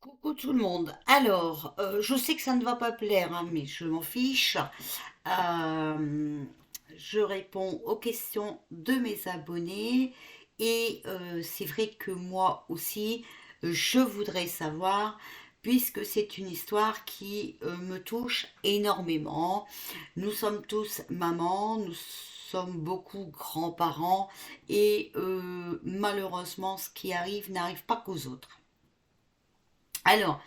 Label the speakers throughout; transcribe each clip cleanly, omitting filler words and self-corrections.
Speaker 1: Coucou tout le monde. Alors, je sais que ça ne va pas plaire, hein, mais je m'en fiche. Euh, je réponds aux questions de mes abonnés et c'est vrai que moi aussi, je voudrais savoir, puisque c'est une histoire qui me touche énormément. Nous sommes tous mamans, nous sommes beaucoup grands-parents et malheureusement, ce qui arrive n'arrive pas qu'aux autres. Alors,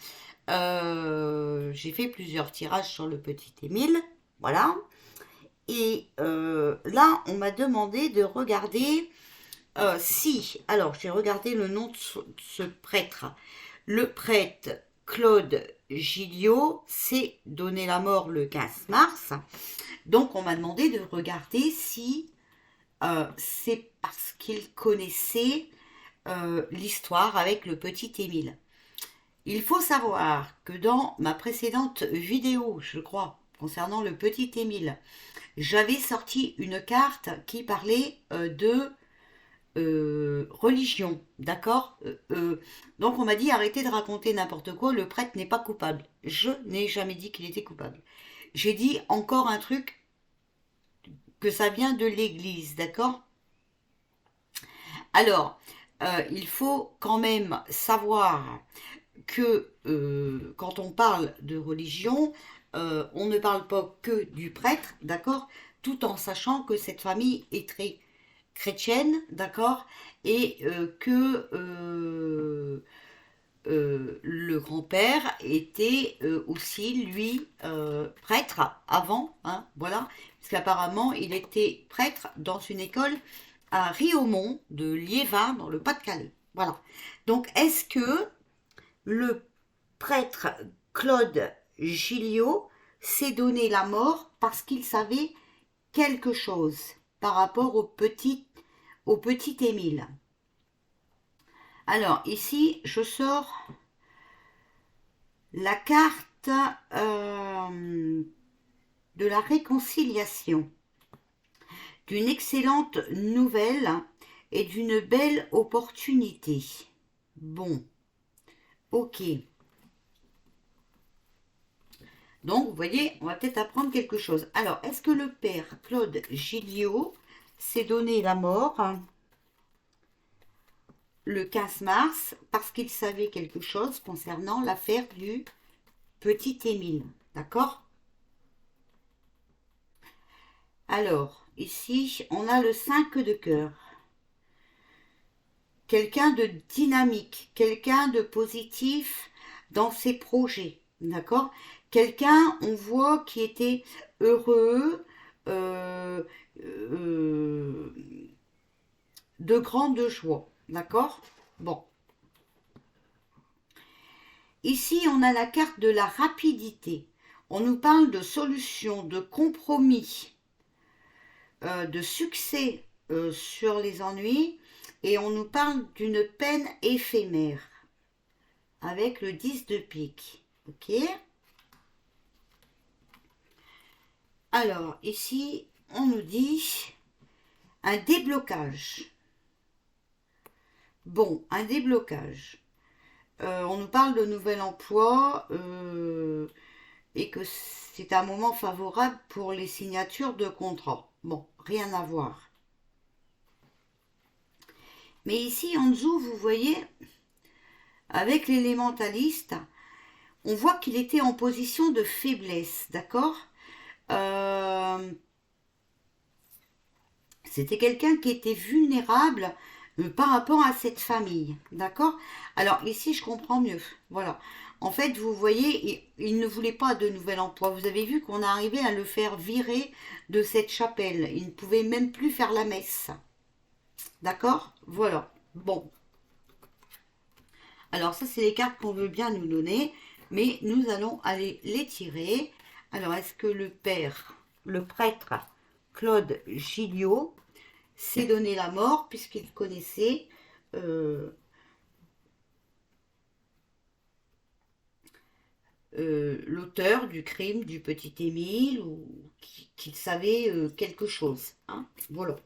Speaker 1: j'ai fait plusieurs tirages sur le petit Émile, voilà. Et là, on m'a demandé de regarder si. Alors, j'ai regardé le nom de ce prêtre. Le prêtre Claude Gilliot s'est donné la mort le 15 mars. Donc, on m'a demandé de regarder si c'est parce qu'il connaissait l'histoire avec le petit Émile. Il faut savoir que dans ma précédente vidéo, je crois, concernant le petit Émile, j'avais sorti une carte qui parlait de religion, d'accord. Donc on m'a dit arrêtez de raconter n'importe quoi, le prêtre n'est pas coupable. Je n'ai jamais dit qu'il était coupable. J'ai dit encore un truc que ça vient de l'Église, d'accord. Alors, il faut quand même savoir que quand on parle de religion, on ne parle pas que du prêtre, d'accord, tout en sachant que cette famille est très chrétienne, d'accord, et que le grand-père était aussi, lui, prêtre avant, hein, voilà, parce qu'apparemment, il était prêtre dans une école à Riaumont de Liévin, dans le Pas-de-Calais. Voilà. Donc, est-ce que le prêtre Claude Gilliot s'est donné la mort parce qu'il savait quelque chose par rapport au petit Émile? Alors, ici, je sors la carte de la réconciliation, d'une excellente nouvelle et d'une belle opportunité. Bon, ok. Donc, vous voyez, on va peut-être apprendre quelque chose. Alors, est-ce que le père Claude Gilliot s'est donné la mort le 15 mars parce qu'il savait quelque chose concernant l'affaire du petit Émile? D'accord. Alors, ici, on a le 5 de cœur. Quelqu'un de dynamique, quelqu'un de positif dans ses projets, d'accord. Quelqu'un, on voit, qui était heureux, euh, euh, de grande joie, d'accord. Bon, ici on a la carte de la rapidité. On nous parle de solutions, de compromis, de succès sur les ennuis, et on nous parle d'une peine éphémère avec le 10 de pique. Ok. Alors, ici, on nous dit un déblocage. Bon, un déblocage. On nous parle de nouvel emploi et que c'est un moment favorable pour les signatures de contrats. Bon, rien à voir. Mais ici, en dessous, vous voyez, avec l'élémentaliste, on voit qu'il était en position de faiblesse, d'accord. euh, C'était quelqu'un qui était vulnérable par rapport à cette famille, d'accord. Alors ici, je comprends mieux, voilà. En fait, vous voyez, il ne voulait pas de nouvel emploi. Vous avez vu qu'on a arrivé à le faire virer de cette chapelle. Il ne pouvait même plus faire la messe, d'accord. Voilà, bon. Alors ça, c'est les cartes qu'on veut bien nous donner, mais nous allons aller les tirer. Alors, est-ce que le père, le prêtre Claude Gilliot, s'est donné la mort puisqu'il connaissait euh, l'auteur du crime du petit Émile, ou qu'il savait quelque chose, hein. Voilà.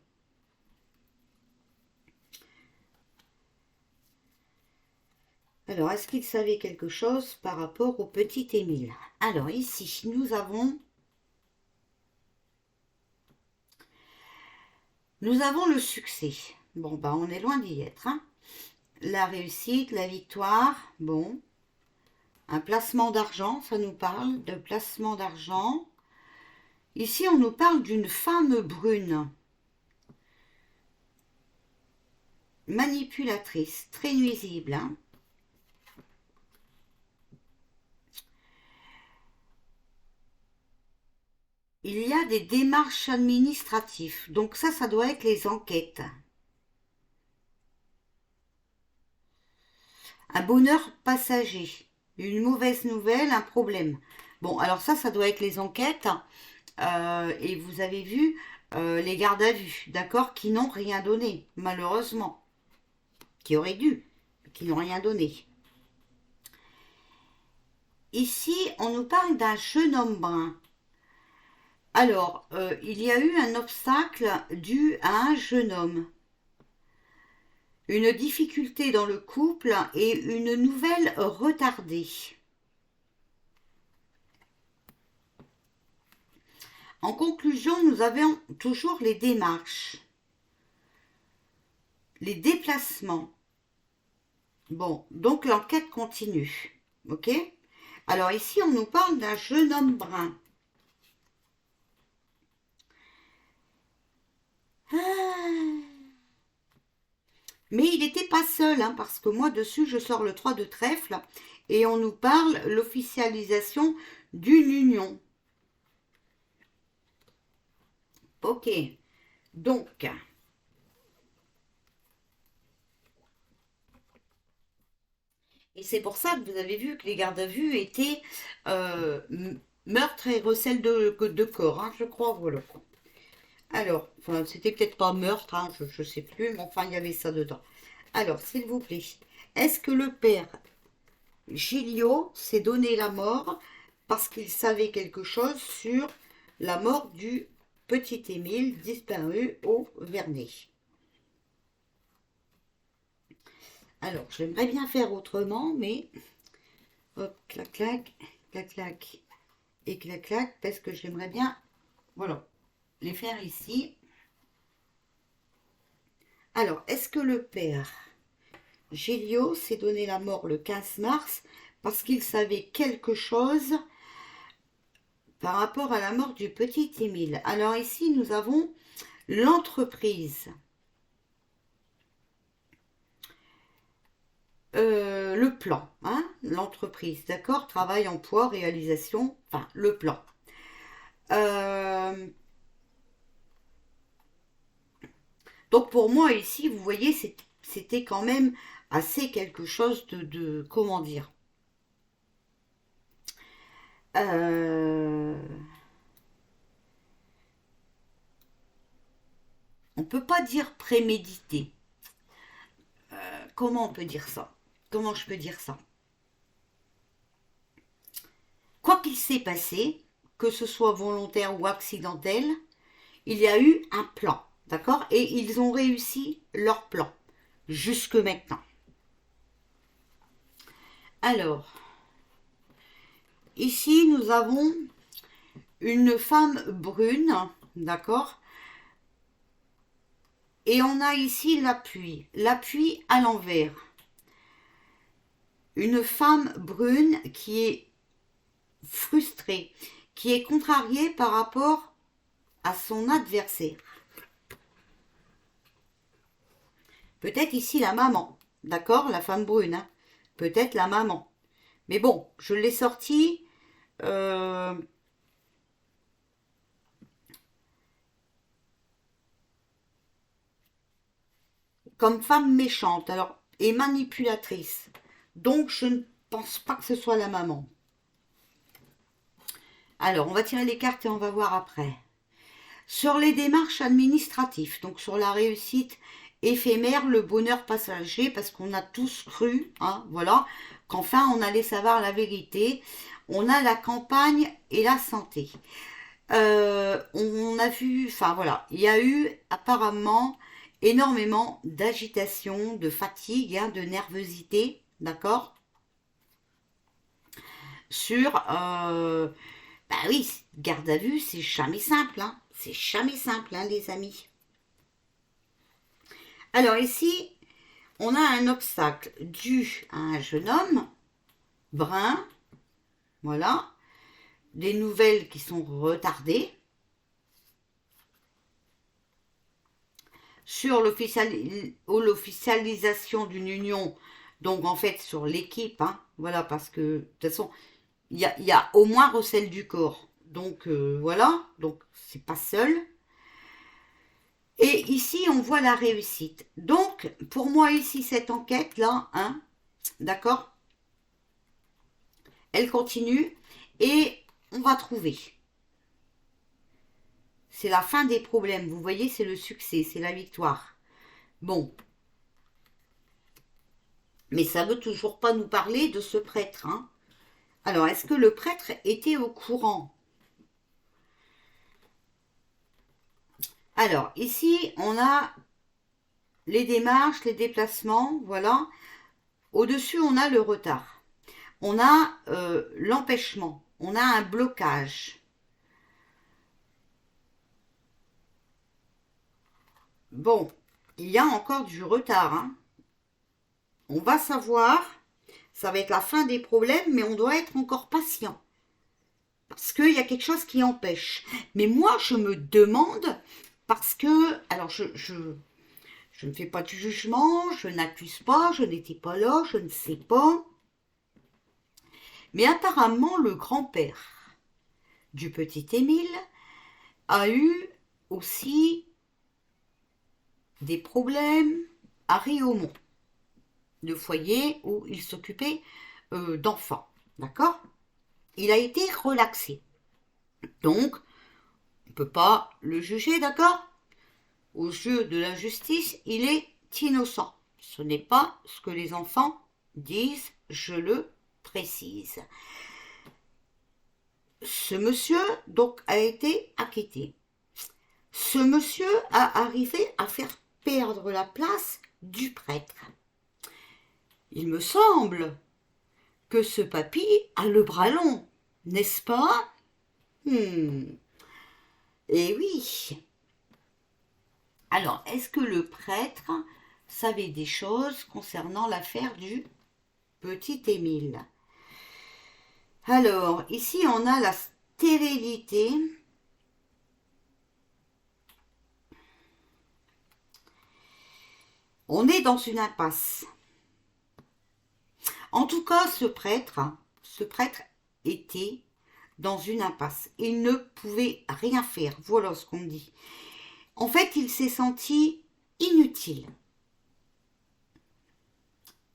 Speaker 1: Alors, est-ce qu'il savait quelque chose par rapport au petit Émile? Alors, ici, nous avons le succès. Bon, bah, on est loin d'y être, hein. La réussite, la victoire, bon. Un placement d'argent, ça nous parle de placement d'argent. Ici, on nous parle d'une femme brune, manipulatrice, très nuisible, hein. Il y a des démarches administratives, donc ça doit être les enquêtes. Un bonheur passager, une mauvaise nouvelle, un problème. Bon, alors ça doit être les enquêtes. Et vous avez vu les gardes à vue, d'accord, qui n'ont rien donné, malheureusement. Qui auraient dû, mais qui n'ont rien donné. Ici, on nous parle d'un jeune homme brun. Alors, il y a eu un obstacle dû à un jeune homme. Une difficulté dans le couple et une nouvelle retardée. En conclusion, nous avons toujours les démarches, les déplacements. Bon, donc l'enquête continue. Ok? Alors ici, on nous parle d'un jeune homme brun. Ah. Mais il n'était pas seul, hein, parce que moi, dessus, je sors le 3 de trèfle et on nous parle l'officialisation d'une union. Ok. Donc, et c'est pour ça que vous avez vu que les gardes à vue étaient euh, meurtre et recel de corps, hein, je crois, voilà. Alors, enfin, c'était peut-être pas meurtre, hein, je sais plus, mais enfin, il y avait ça dedans. Alors, s'il vous plaît, est-ce que le père Gilio s'est donné la mort parce qu'il savait quelque chose sur la mort du petit Émile disparu au Vernet? Alors, j'aimerais bien faire autrement, mais hop, clac, clac, clac, clac et clac, clac, parce que j'aimerais bien, voilà, les faire ici. Alors, est-ce que le père Gilio s'est donné la mort le 15 mars parce qu'il savait quelque chose par rapport à la mort du petit Émile? Alors ici, nous avons l'entreprise. Le plan, hein, l'entreprise, d'accord, travail, emploi, réalisation, enfin le plan. Euh, donc pour moi ici, vous voyez, c'était quand même assez quelque chose comment dire, euh, on peut pas dire prémédité. Comment on peut dire ça? Comment je peux dire ça? Quoi qu'il s'est passé, que ce soit volontaire ou accidentel, il y a eu un plan, d'accord? Et ils ont réussi leur plan, jusque maintenant. Alors, ici, nous avons une femme brune, d'accord? Et on a ici l'appui à l'envers. Une femme brune qui est frustrée, qui est contrariée par rapport à son adversaire. Peut-être ici la maman, d'accord, la femme brune, hein. Peut-être la maman. Mais bon, je l'ai sorti comme femme méchante, alors et manipulatrice. Donc je ne pense pas que ce soit la maman. Alors, on va tirer les cartes et on va voir après. Sur les démarches administratives, donc sur la réussite éphémère, le bonheur passager, parce qu'on a tous cru, hein, voilà, qu'enfin on allait savoir la vérité. On a la campagne et la santé. On a vu, enfin voilà, il y a eu apparemment énormément d'agitation, de fatigue, hein, de nervosité, d'accord? Sur, bah oui, garde à vue, c'est jamais simple, hein. C'est jamais simple, hein, les amis. Alors ici, on a un obstacle dû à un jeune homme, brun, voilà, des nouvelles qui sont retardées, sur l'officialisation d'une union, donc en fait sur l'équipe, hein, voilà, parce que de toute façon, il y a au moins recel du corps, donc voilà, donc c'est pas seul. Et ici, on voit la réussite. Donc, pour moi, ici, cette enquête-là, hein, d'accord, elle continue et on va trouver. C'est la fin des problèmes. Vous voyez, c'est le succès, c'est la victoire. Bon, mais ça ne veut toujours pas nous parler de ce prêtre, hein. Alors, est-ce que le prêtre était au courant? Alors, ici, on a les démarches, les déplacements, voilà. Au-dessus, on a le retard. On a l'empêchement. On a un blocage. Bon, il y a encore du retard, hein. On va savoir, ça va être la fin des problèmes, mais on doit être encore patient. Parce qu'il y a quelque chose qui empêche. Mais moi, je me demande, parce que, alors je ne fais pas de jugement, je n'accuse pas, je n'étais pas là, je ne sais pas. Mais apparemment, le grand-père du petit Émile a eu aussi des problèmes à Riaumont, le foyer où il s'occupait d'enfants. D'accord? Il a été relaxé. Donc, on ne peut pas le juger, d'accord? Aux yeux de la justice, il est innocent. Ce n'est pas ce que les enfants disent, je le précise. Ce monsieur, donc, a été acquitté. Ce monsieur a arrivé à faire perdre la place du prêtre. Il me semble que ce papy a le bras long, n'est-ce pas? Eh oui. Alors, est-ce que le prêtre savait des choses concernant l'affaire du petit Émile? Alors, ici, on a la stérilité. On est dans une impasse. En tout cas, ce prêtre était dans une impasse. Il ne pouvait rien faire. Voilà ce qu'on dit. En fait, il s'est senti inutile.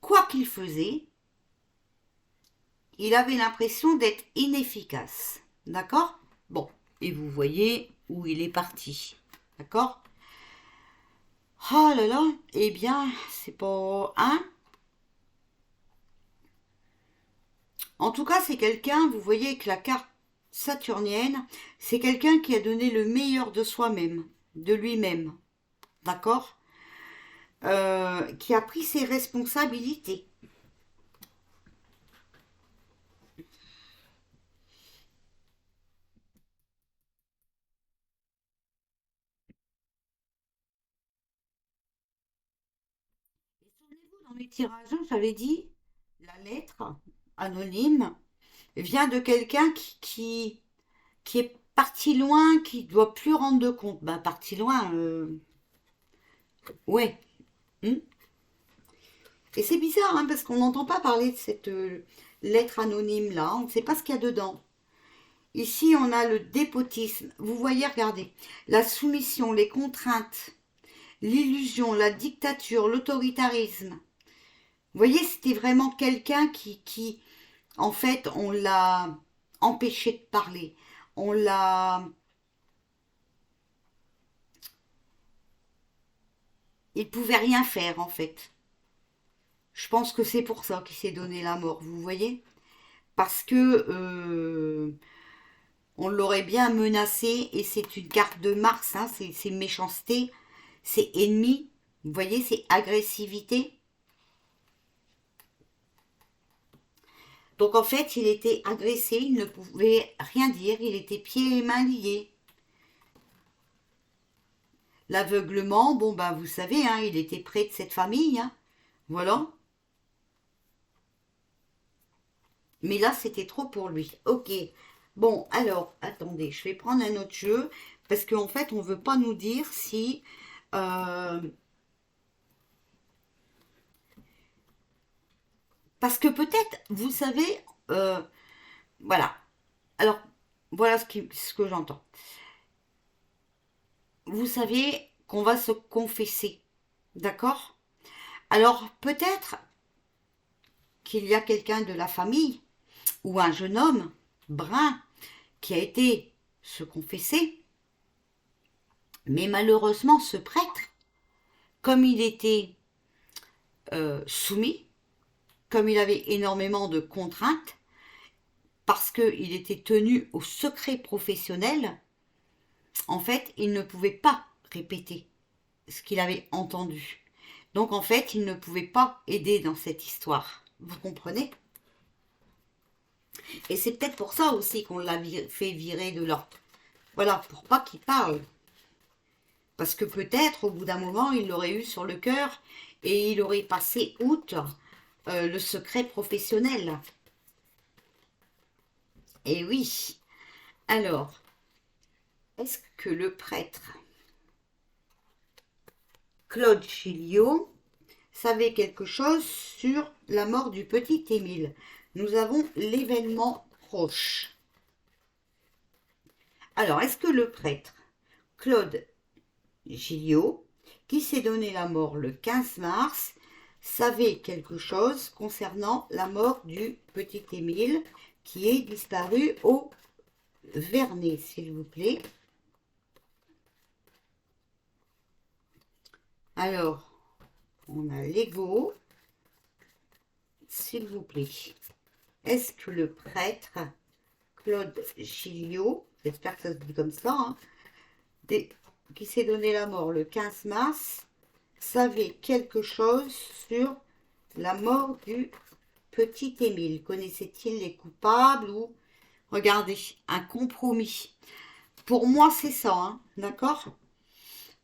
Speaker 1: Quoi qu'il faisait, il avait l'impression d'être inefficace. D'accord? Bon, et vous voyez où il est parti. D'accord? Oh là là, eh bien, c'est pas un. En tout cas, c'est quelqu'un, vous voyez que la carte saturnienne, c'est quelqu'un qui a donné le meilleur de soi-même, de lui-même. D'accord? Qui a pris ses responsabilités. Et souvenez-vous, dans mes tirages, j'avais dit, la lettre anonyme vient de quelqu'un qui est parti loin, qui doit plus rendre de compte. Ben, parti loin, ouais. Hmm. Et c'est bizarre, hein, parce qu'on n'entend pas parler de cette lettre anonyme là, on ne sait pas ce qu'il y a dedans. Ici, on a le dépotisme. Vous voyez, regardez, la soumission, les contraintes, l'illusion, la dictature, l'autoritarisme. Vous voyez, c'était vraiment quelqu'un qui, en fait, on l'a empêché de parler. On l'a... Il pouvait rien faire, en fait. Je pense que c'est pour ça qu'il s'est donné la mort, vous voyez? Parce que on l'aurait bien menacé, et c'est une carte de Mars, hein, c'est méchanceté, c'est ennemi, vous voyez, c'est agressivité. Donc en fait, il était agressé, il ne pouvait rien dire, il était pieds et mains liés. L'aveuglement, bon bah vous savez, hein, il était près de cette famille, hein, voilà. Mais là, c'était trop pour lui. Ok. Bon, alors, attendez, je vais prendre un autre jeu, parce qu'en fait, on ne veut pas nous dire si... euh, parce que peut-être, vous savez, voilà. Alors, voilà ce que j'entends. Vous savez qu'on va se confesser, d'accord? Alors, peut-être qu'il y a quelqu'un de la famille, ou un jeune homme, brun, qui a été se confesser, mais malheureusement, ce prêtre, comme il était soumis, comme il avait énormément de contraintes, parce qu'il était tenu au secret professionnel, en fait, il ne pouvait pas répéter ce qu'il avait entendu. Donc, en fait, il ne pouvait pas aider dans cette histoire. Vous comprenez? Et c'est peut-être pour ça aussi qu'on l'a fait virer de là. Voilà, pour pas qu'il parle. Parce que peut-être, au bout d'un moment, il l'aurait eu sur le cœur et il aurait passé outre le secret professionnel. Et oui. Alors, est-ce que le prêtre Claude Chiliot savait quelque chose sur la mort du petit Émile? Nous avons l'événement proche. Alors, est-ce que le prêtre Claude Gilliot, qui s'est donné la mort le 15 mars, savait quelque chose concernant la mort du petit Émile qui est disparu au Vernet, s'il vous plaît? Alors, on a l'ego, s'il vous plaît. Est-ce que le prêtre Claude Gilliot, j'espère que ça se dit comme ça, hein, qui s'est donné la mort le 15 mars, savait quelque chose sur la mort du petit Émile? Connaissait-il les coupables ou... Regardez, un compromis. Pour moi, c'est ça, hein, d'accord?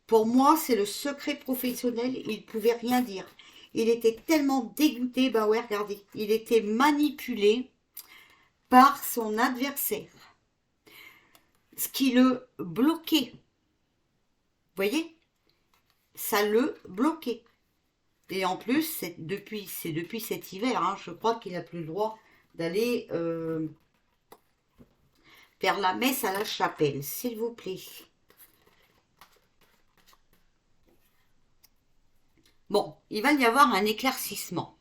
Speaker 1: Pour moi, c'est le secret professionnel, il ne pouvait rien dire. Il était tellement dégoûté, bah ouais, regardez, il était manipulé par son adversaire. Ce qui le bloquait. Vous voyez? Ça le bloquait. Et en plus, c'est depuis cet hiver, hein, je crois qu'il n'a plus le droit d'aller faire la messe à la chapelle, s'il vous plaît. Bon, il va y avoir un éclaircissement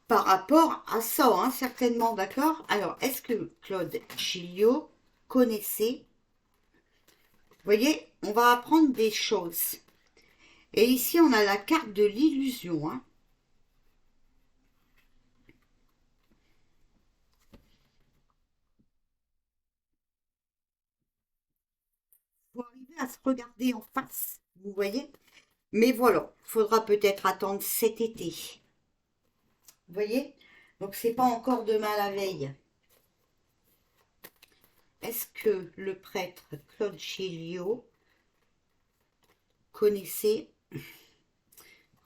Speaker 1: par rapport à ça, hein, certainement, d'accord? Alors, est-ce que Claude Chiliot connaissait? Vous voyez, on va apprendre des choses. Et ici, on a la carte de l'illusion, hein. Faut arriver à se regarder en face, vous voyez? Mais voilà, il faudra peut-être attendre cet été. Vous voyez? Donc, c'est pas encore demain la veille. Est-ce que le prêtre Claude Chiliot connaissait...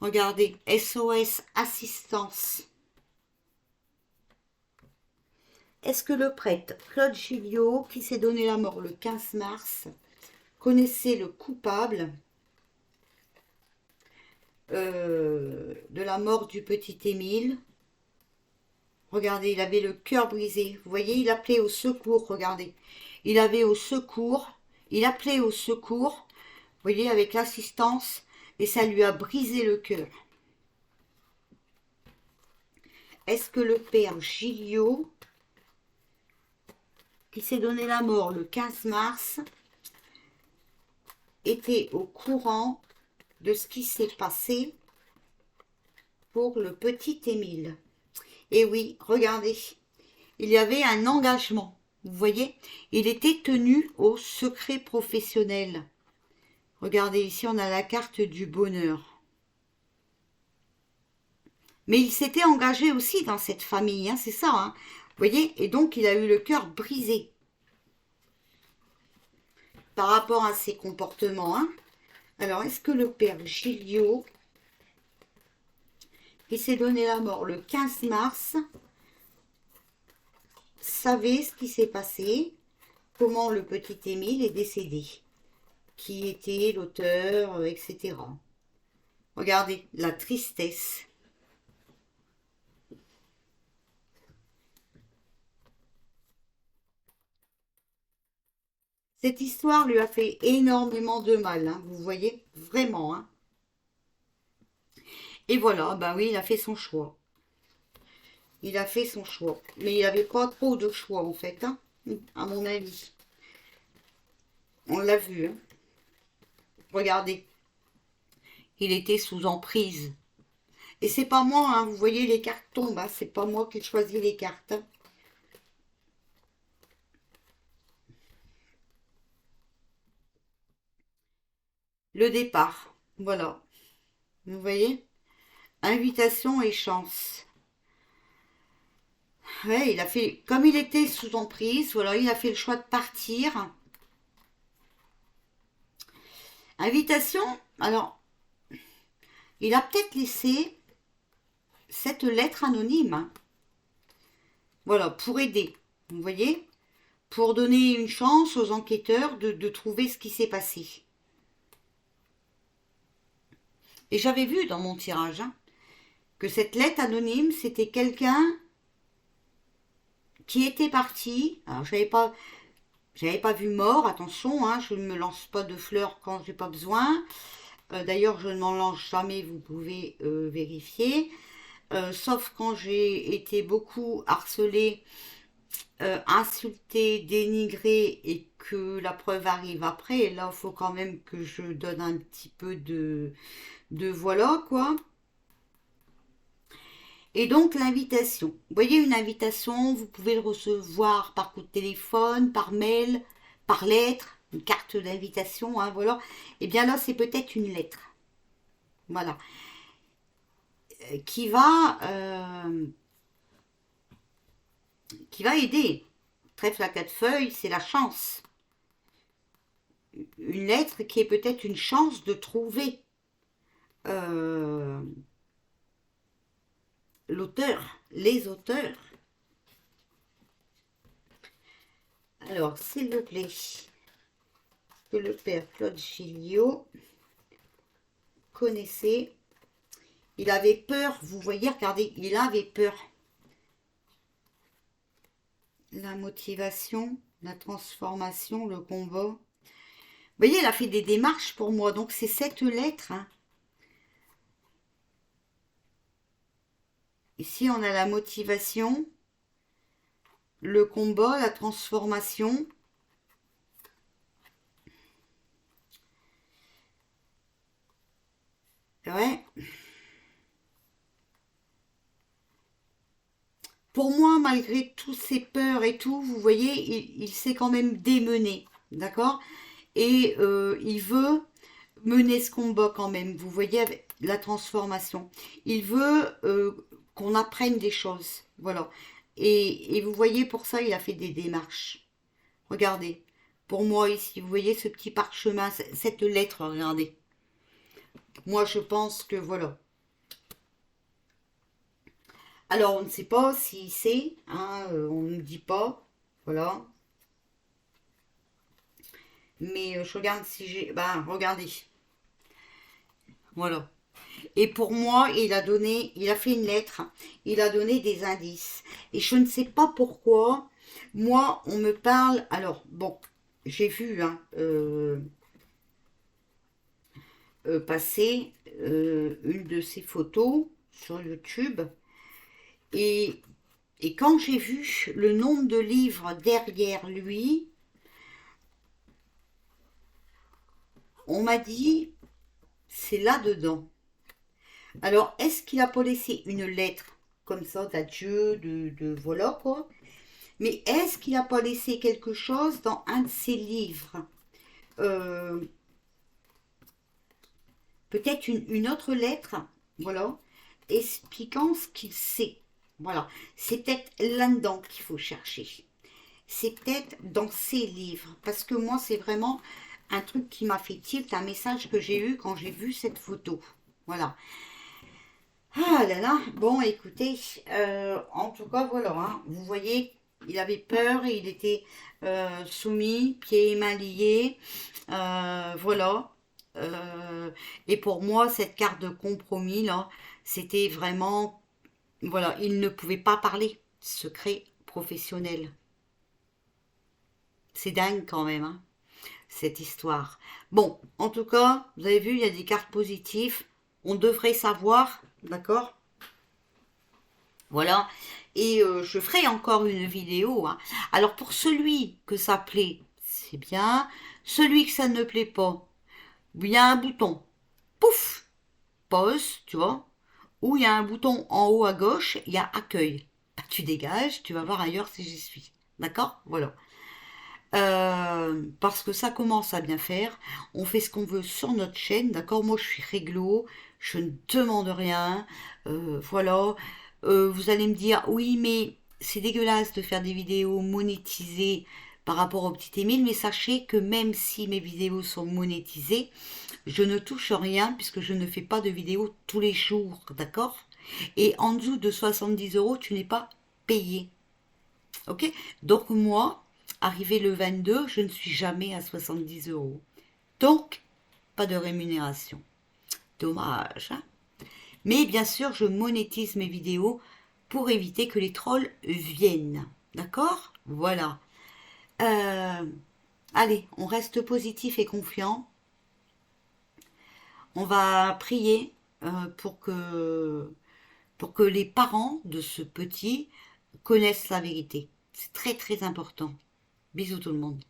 Speaker 1: Regardez, SOS Assistance. Est-ce que le prêtre Claude Chiliot, qui s'est donné la mort le 15 mars, connaissait le coupable de la mort du petit Émile? Regardez, il avait le cœur brisé. Vous voyez, il appelait au secours, regardez. Il avait au secours, il appelait au secours, vous voyez, avec l'assistance, et ça lui a brisé le cœur. Est-ce que le père Gilliot, qui s'est donné la mort le 15 mars, était au courant de ce qui s'est passé pour le petit Émile? Et oui, regardez, il y avait un engagement. Vous voyez, il était tenu au secret professionnel. Regardez, ici, on a la carte du bonheur. Mais il s'était engagé aussi dans cette famille, hein, c'est ça, hein. Vous voyez, et donc il a eu le cœur brisé par rapport à ses comportements, hein. Alors, est-ce que le père Gilio, qui s'est donné la mort le 15 mars, savait ce qui s'est passé, comment le petit Émile est décédé, qui était l'auteur, etc. Regardez, la tristesse. Cette histoire lui a fait énormément de mal, hein, vous voyez, vraiment, hein. Et voilà, ben oui, il a fait son choix. Il a fait son choix. Mais il n'y avait pas trop de choix, en fait, hein, à mon avis. On l'a vu, hein. Regardez, il était sous emprise. Et c'est pas moi, hein, vous voyez, les cartes tombent, hein, c'est pas moi qui choisis les cartes, hein. Le départ, voilà, vous voyez, invitation et chance. Ouais, il a fait, comme il était sous emprise, voilà, il a fait le choix de partir. Invitation, alors, il a peut-être laissé cette lettre anonyme, hein. Voilà, pour aider, vous voyez, pour donner une chance aux enquêteurs de trouver ce qui s'est passé. Et j'avais vu dans mon tirage, hein, que cette lettre anonyme, c'était quelqu'un qui était parti. Alors, j'avais pas vu mort, attention, hein, je ne me lance pas de fleurs quand j'ai pas besoin. D'ailleurs, je ne m'en lance jamais, vous pouvez vérifier. Sauf quand j'ai été beaucoup harcelée, insultée, dénigrée et que la preuve arrive après. Et là, il faut quand même que je donne un petit peu de voilà, quoi. Et donc l'invitation. Vous voyez une invitation, vous pouvez le recevoir par coup de téléphone, par mail, par lettre, une carte d'invitation, hein, voilà. Et bien là, c'est peut-être une lettre, voilà, qui va aider. Trèfle à quatre feuilles, c'est la chance. Une lettre qui est peut-être une chance de trouver euh, l'auteur, les auteurs. Alors, s'il vous plaît, que le père Claude Gilliot connaissait. Il avait peur, vous voyez, regardez, il avait peur. La motivation, la transformation, le combat. Vous voyez, il a fait des démarches pour moi, donc c'est cette lettre, hein. Ici, on a la motivation, le combat, la transformation. Ouais. Pour moi, malgré toutes ces peurs et tout, vous voyez, il s'est quand même démené, d'accord. Et il veut mener ce combat quand même, vous voyez, avec la transformation. Il veut qu'on apprenne des choses, voilà. Et vous voyez, pour ça, il a fait des démarches. Regardez, pour moi ici, vous voyez ce petit parchemin, cette lettre, regardez. Moi, je pense que voilà. Alors, on ne sait pas si c'est, hein, on ne dit pas, voilà. Mais je regarde si j'ai... Ben, regardez, voilà. Et pour moi, il a fait une lettre, il a donné des indices. Et je ne sais pas pourquoi, moi, on me parle... Alors, bon, j'ai vu, hein, passer une de ses photos sur YouTube. Et, et quand j'ai vu le nombre de livres derrière lui, on m'a dit, c'est là-dedans. Alors, est-ce qu'il a pas laissé une lettre comme ça d'adieu, de voilà quoi? Mais est-ce qu'il n'a pas laissé quelque chose dans un de ses livres? Euh, Peut-être une autre lettre, voilà, expliquant ce qu'il sait. Voilà, c'est peut-être là-dedans qu'il faut chercher. C'est peut-être dans ses livres. Parce que moi, c'est vraiment un truc qui m'a fait tilt, un message que j'ai eu quand j'ai vu cette photo. Voilà. Ah là là, bon écoutez, en tout cas voilà, hein, vous voyez, il avait peur, il était soumis, pieds et mains liés, voilà. Euh, et pour moi, cette carte de compromis là, c'était vraiment, voilà, il ne pouvait pas parler, secret professionnel. C'est dingue quand même, hein, cette histoire. Bon, en tout cas, vous avez vu, il y a des cartes positives, on devrait savoir, d'accord? Voilà. Et je ferai encore une vidéo, hein. Alors pour celui que ça plaît, c'est bien. Celui que ça ne plaît pas, il y a un bouton, pouf, pause, tu vois. Ou il y a un bouton en haut à gauche, il y a accueil. Bah, tu dégages, tu vas voir ailleurs si j'y suis. D'accord? Voilà. Parce que ça commence à bien faire. On fait ce qu'on veut sur notre chaîne, d'accord? Moi, je suis réglo, je ne demande rien. Voilà. Vous allez me dire, oui, mais c'est dégueulasse de faire des vidéos monétisées par rapport au petit Émile, mais sachez que même si mes vidéos sont monétisées, je ne touche rien puisque je ne fais pas de vidéos tous les jours, d'accord? Et en dessous de 70 euros, tu n'es pas payé. Ok? Donc moi, arrivé le 22, je ne suis jamais à 70 euros. Donc, pas de rémunération. Dommage, hein. Mais bien sûr, je monétise mes vidéos pour éviter que les trolls viennent. D'accord? Voilà. Euh, allez, on reste positif et confiant. On va prier pour que les parents de ce petit connaissent la vérité. C'est très très important. Bisous tout le monde.